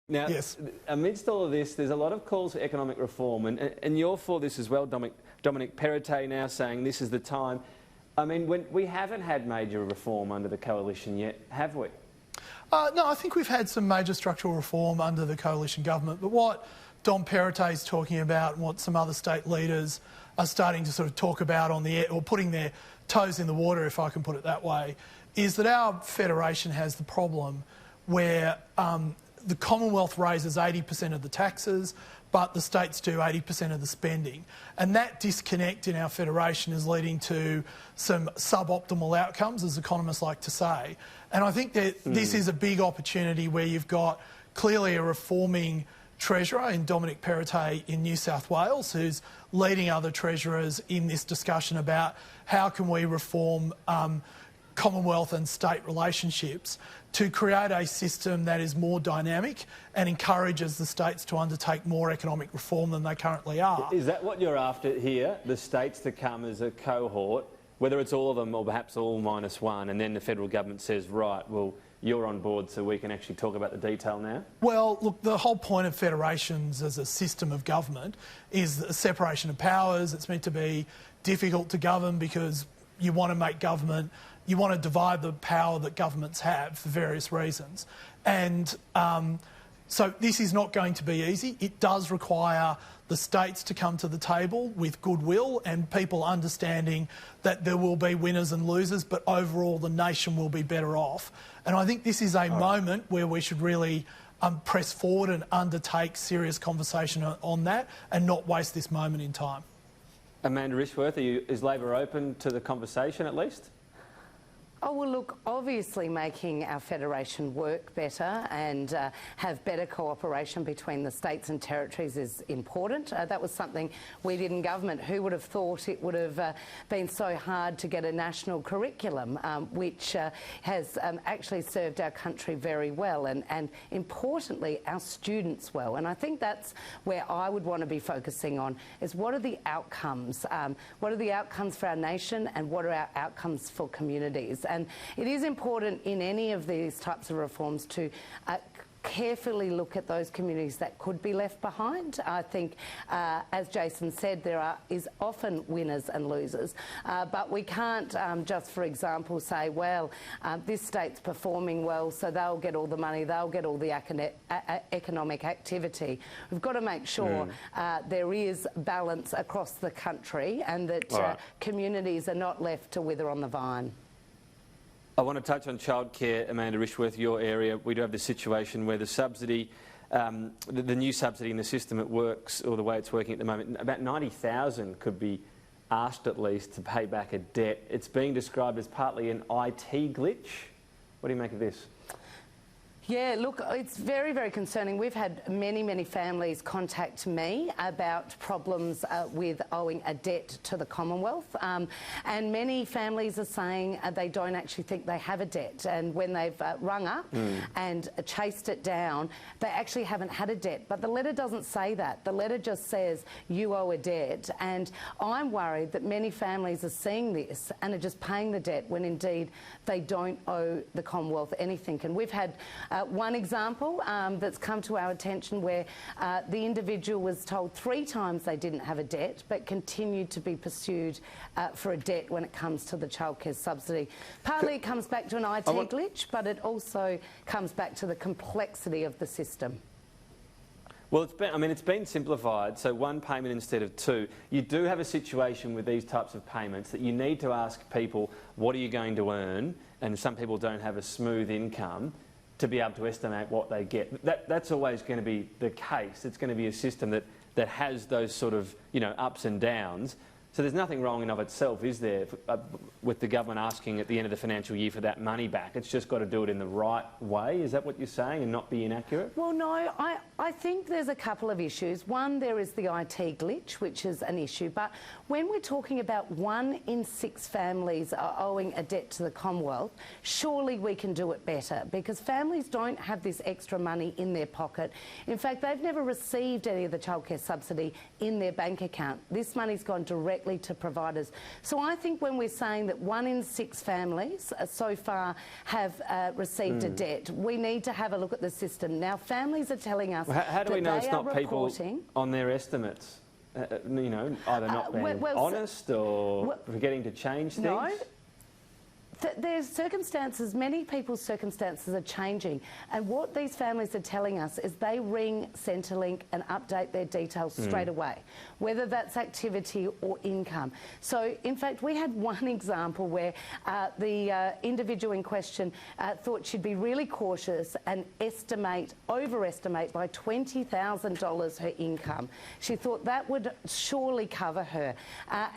Now, yes. Amidst all of this, there's a lot of calls for economic reform, and you're for this as well, Dominic Perrottet now saying this is the time. I mean, we haven't had major reform under the coalition yet, have we? No, I think we've had some major structural reform under the coalition government, but what Dom Perrottet is talking about and what some other state leaders are starting to sort of talk about on the air, or putting their toes in the water, if I can put it that way, is that our federation has the problem where the Commonwealth raises 80% of the taxes, but the states do 80% of the spending. And that disconnect in our federation is leading to some suboptimal outcomes, as economists like to say. And I think that this is a big opportunity where you've got clearly a reforming Treasurer in Dominic Perrottet in New South Wales, who's leading other Treasurers in this discussion about how can we reform Commonwealth and state relationships to create a system that is more dynamic and encourages the states to undertake more economic reform than they currently are. Is that what you're after here, the states to come as a cohort, whether it's all of them or perhaps all minus one, and then the federal government says, right, well, you're on board so we can actually talk about the detail now? Well, look, the whole point of federations as a system of government is a separation of powers. It's meant to be difficult to govern because you want to make government, you want to divide the power that governments have for various reasons. And so this is not going to be easy. It does require the states to come to the table with goodwill and people understanding that there will be winners and losers, but overall the nation will be better off. And I think this is a moment where we should really press forward and undertake serious conversation on that and not waste this moment in time. Amanda Rishworth, is Labor open to the conversation at least? Oh, well, look, obviously making our federation work better and have better cooperation between the states and territories is important. That was something we did in government. Who would have thought it would have been so hard to get a national curriculum, which has actually served our country very well and importantly, our students well. And I think that's where I would want to be focusing on, is what are the outcomes? What are the outcomes for our nation and what are our outcomes for communities? And it is important in any of these types of reforms to carefully look at those communities that could be left behind. I think, as Jason said, there is often winners and losers, but we can't just, for example, say, well, this state's performing well, so they'll get all the money, they'll get all the economic activity. We've got to make sure there is balance across the country and that communities are not left to wither on the vine. I want to touch on childcare, Amanda Rishworth, your area. We do have the situation where the subsidy, the new subsidy in the system, it works, or the way it's working at the moment, about 90,000 could be asked at least to pay back a debt. It's being described as partly an IT glitch. What do you make of this? Yeah, look, it's very, very concerning. We've had many, many families contact me about problems with owing a debt to the Commonwealth. And many families are saying they don't actually think they have a debt. And when they've rung up and chased it down, they actually haven't had a debt. But the letter doesn't say that. The letter just says you owe a debt. And I'm worried that many families are seeing this and are just paying the debt when indeed they don't owe the Commonwealth anything. And we've had one example that's come to our attention where the individual was told 3 times they didn't have a debt but continued to be pursued for a debt when it comes to the childcare subsidy. Partly it comes back to an IT glitch, but it also comes back to the complexity of the system. Well, it's been simplified, so 1 payment instead of 2. You do have a situation with these types of payments that you need to ask people, what are you going to earn? And some people don't have a smooth income to be able to estimate what they get. That's always going to be the case. It's going to be a system that has those sort of, ups and downs. So there's nothing wrong in of itself, is there, with the government asking at the end of the financial year for that money back? It's just got to do it in the right way. Is that what you're saying, and not be inaccurate? Well, no, I think there's a couple of issues. One, there is the IT glitch, which is an issue. But when we're talking about 1 in 6 families are owing a debt to the Commonwealth, surely we can do it better, because families don't have this extra money in their pocket. In fact, they've never received any of the childcare subsidy in their bank account. This money's gone direct directly to providers. So I think when we're saying that 1 in 6 families so far have received a debt, we need to have a look at the system. Now, families are telling us how do we know it's not people on their estimates? You know, either not being honest or forgetting to change things? No. There's circumstances, many people's circumstances are changing, and what these families are telling us is they ring Centrelink and update their details straight away, whether that's activity or income. So, in fact, we had one example where the individual in question thought she'd be really cautious and overestimate by $20,000 her income. She thought that would surely cover her,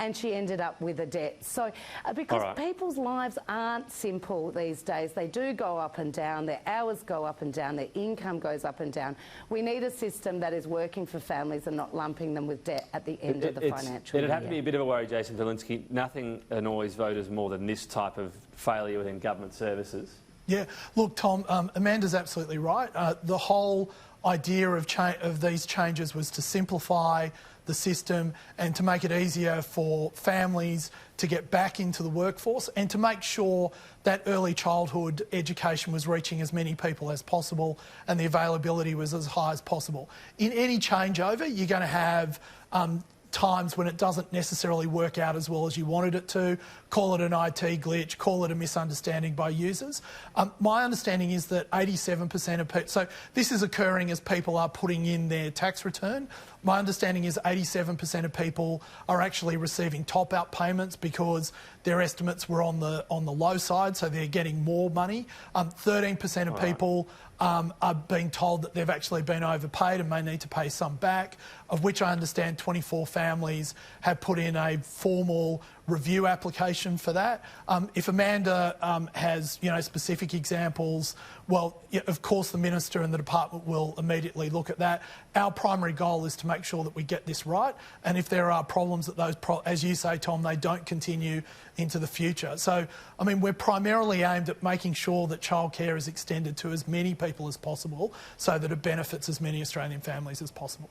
and she ended up with a debt. So, because people's lives aren't simple these days. They do go up and down, their hours go up and down, their income goes up and down. We need a system that is working for families and not lumping them with debt at the end of the financial year. It'd have to be a bit of a worry, Jason Valinsky. Nothing annoys voters more than this type of failure within government services. Yeah, look, Tom, Amanda's absolutely right. The whole idea of these changes was to simplify the system and to make it easier for families to get back into the workforce and to make sure that early childhood education was reaching as many people as possible and the availability was as high as possible. In any changeover, you're going to have times when it doesn't necessarily work out as well as you wanted it to. Call it an IT glitch, call it a misunderstanding by users. My understanding is that 87% of people... So this is occurring as people are putting in their tax return. My understanding is 87% of people are actually receiving top-up payments because their estimates were on the low side, so they're getting more money. 13% of people are being told that they've actually been overpaid and may need to pay some back, of which I understand 24 families have put in a formal review application for that. If Amanda has, specific examples, well, of course the Minister and the Department will immediately look at that. Our primary goal is to make sure that we get this right, and if there are problems that as you say, Tom, they don't continue into the future. So, I mean, we're primarily aimed at making sure that childcare is extended to as many people as possible so that it benefits as many Australian families as possible.